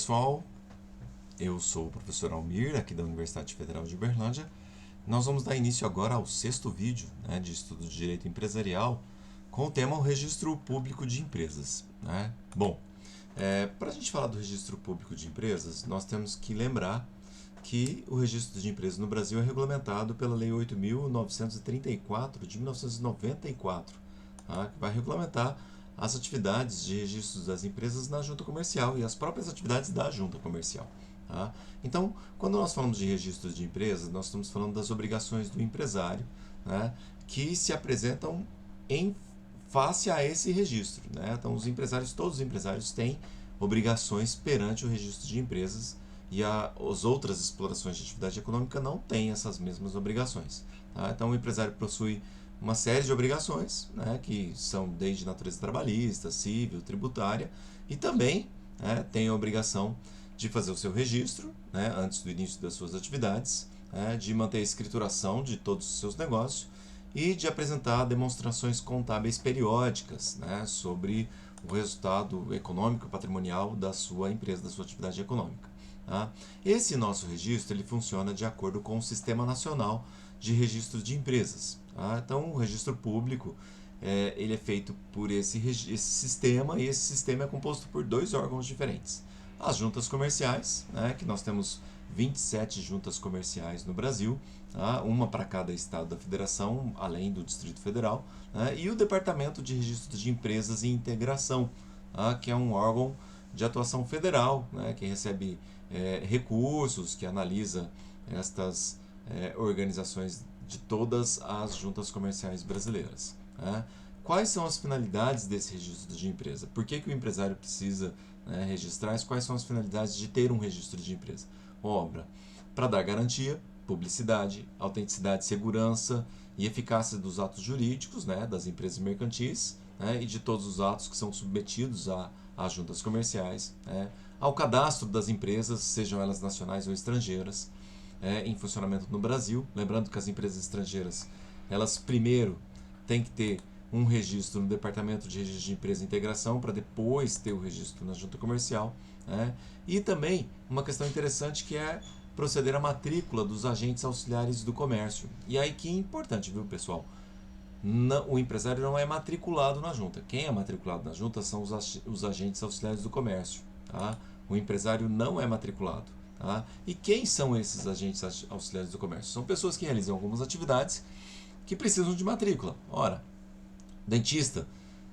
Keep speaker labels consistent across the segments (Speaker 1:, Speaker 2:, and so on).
Speaker 1: pessoal, eu sou o professor Almir, aqui da Universidade Federal de Uberlândia. Nós vamos dar início agora ao sexto vídeo, de estudo de direito empresarial com o tema o registro público de empresas. Bom, para a gente falar do registro público de empresas, nós temos que lembrar que o registro de empresas no Brasil é regulamentado pela Lei 8.934 de 1994, que vai regulamentar as atividades de registro das empresas na junta comercial e as próprias atividades da junta comercial. Então, quando nós falamos de registros de empresas, nós estamos falando das obrigações do empresário, que se apresentam em face a esse registro. Então, todos os empresários têm obrigações perante o registro de empresas e as outras explorações de atividade econômica não têm essas mesmas obrigações. Então, o empresário possui uma série de obrigações, que são desde natureza trabalhista, civil, tributária, e também tem a obrigação de fazer o seu registro, antes do início das suas atividades, de manter a escrituração de todos os seus negócios e de apresentar demonstrações contábeis periódicas, sobre o resultado econômico e patrimonial da sua empresa, da sua atividade econômica. Esse nosso registro ele funciona de acordo com o Sistema Nacional de Registro de Empresas. Então, o registro público ele é feito por esse sistema, e esse sistema é composto por dois órgãos diferentes. As juntas comerciais, que nós temos 27 juntas comerciais no Brasil, uma para cada estado da federação, além do Distrito Federal, e o Departamento de Registro de Empresas e Integração, que é um órgão de atuação federal, que recebe recursos, que analisa estas organizações de todas as juntas comerciais brasileiras. Quais são as finalidades desse registro de empresa? Por que o empresário precisa registrar? Quais são as finalidades de ter um registro de empresa? Para dar garantia, publicidade, autenticidade, segurança e eficácia dos atos jurídicos, das empresas mercantis, e de todos os atos que são submetidos às juntas comerciais, ao cadastro das empresas, sejam elas nacionais ou estrangeiras, em funcionamento no Brasil. Lembrando que as empresas estrangeiras, elas primeiro têm que ter um registro no Departamento de Registro de Empresa e Integração para depois ter o registro na junta comercial. E também uma questão interessante que é proceder à matrícula dos agentes auxiliares do comércio. E aí que é importante, viu, pessoal? O empresário não é matriculado na junta. Quem é matriculado na junta são os agentes auxiliares do comércio. O empresário não é matriculado. E quem são esses agentes auxiliares do comércio? São pessoas que realizam algumas atividades que precisam de matrícula. Dentista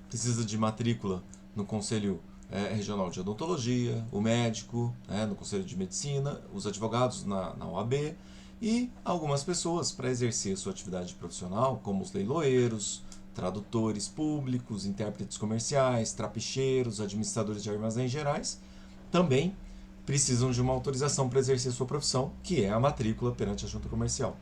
Speaker 1: precisa de matrícula no Conselho Regional de Odontologia, o médico no Conselho de Medicina, os advogados na OAB e algumas pessoas para exercer sua atividade profissional, como os leiloeiros, tradutores públicos, intérpretes comerciais, trapicheiros, administradores de armazéns gerais, também precisam de uma autorização para exercer sua profissão, que é a matrícula perante a junta comercial.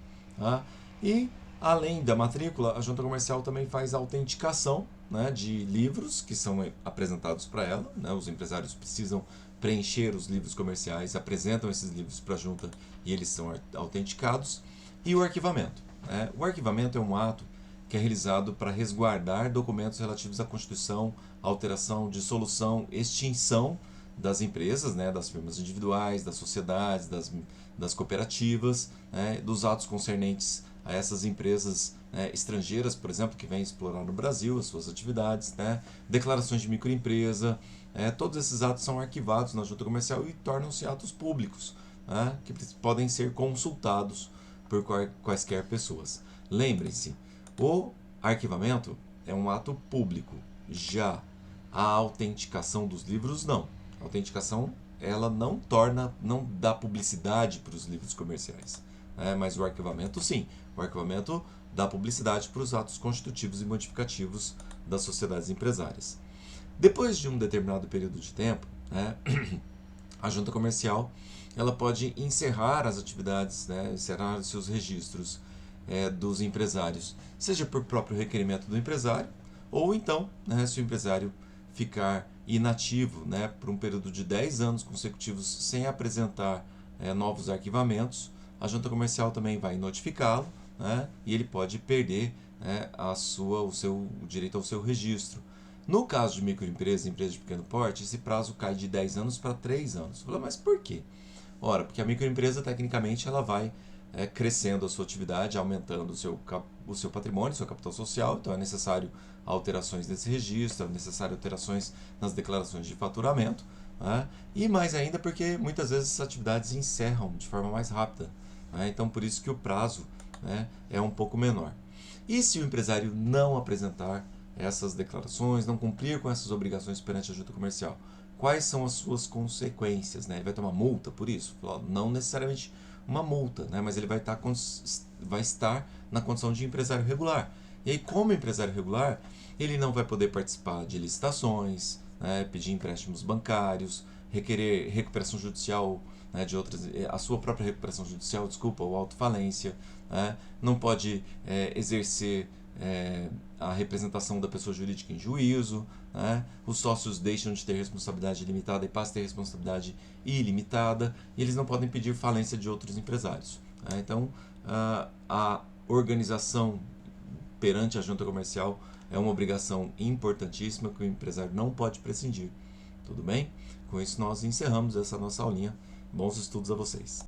Speaker 1: E, além da matrícula, a junta comercial também faz a autenticação de livros que são apresentados para ela. Os empresários precisam preencher os livros comerciais, apresentam esses livros para a junta e eles são autenticados. E o arquivamento. O arquivamento é um ato que é realizado para resguardar documentos relativos à constituição, alteração, dissolução, extinção das empresas, das firmas individuais, das sociedades, das cooperativas, dos atos concernentes a essas empresas estrangeiras, por exemplo, que vêm explorar no Brasil as suas atividades, declarações de microempresa, todos esses atos são arquivados na junta comercial e tornam-se atos públicos, que podem ser consultados por quaisquer pessoas. Lembrem-se, o arquivamento é um ato público, já a autenticação dos livros não. A autenticação ela não dá publicidade para os livros comerciais, mas o arquivamento sim. O arquivamento dá publicidade para os atos constitutivos e modificativos das sociedades empresárias. Depois de um determinado período de tempo, a junta comercial ela pode encerrar as atividades, encerrar os seus registros dos empresários, seja por próprio requerimento do empresário, ou então, se o empresário ficar inativo por um período de 10 anos consecutivos sem apresentar novos arquivamentos, a junta comercial também vai notificá-lo, e ele pode perder o direito ao seu registro. No caso de microempresa e empresa de pequeno porte, esse prazo cai de 10 anos para 3 anos. Fala, mas por quê? Ora, porque a microempresa, tecnicamente, ela vai crescendo a sua atividade, aumentando o seu patrimônio, seu capital social, então é necessário alterações nesse registro, é necessário alterações nas declarações de faturamento, né? E mais ainda porque muitas vezes essas atividades encerram de forma mais rápida, né? Então por isso que o prazo, né, é um pouco menor. E se o empresário não apresentar essas declarações, não cumprir com essas obrigações perante a junta comercial, quais são as suas consequências, né? Ele vai tomar multa por isso? Não necessariamente uma multa, né? Mas ele vai estar na condição de empresário regular. E aí, como empresário regular, ele não vai poder participar de licitações, né? Pedir empréstimos bancários, requerer recuperação judicial, né? De outras, a sua própria recuperação judicial, desculpa, ou autofalência, né? Não pode exercer a representação da pessoa jurídica em juízo, né? Os sócios deixam de ter responsabilidade limitada e passam a ter responsabilidade ilimitada, e eles não podem pedir falência de outros empresários, né? Então, a organização perante a junta comercial é uma obrigação importantíssima que o empresário não pode prescindir. Tudo bem? Com isso nós encerramos essa nossa aulinha. Bons estudos a vocês.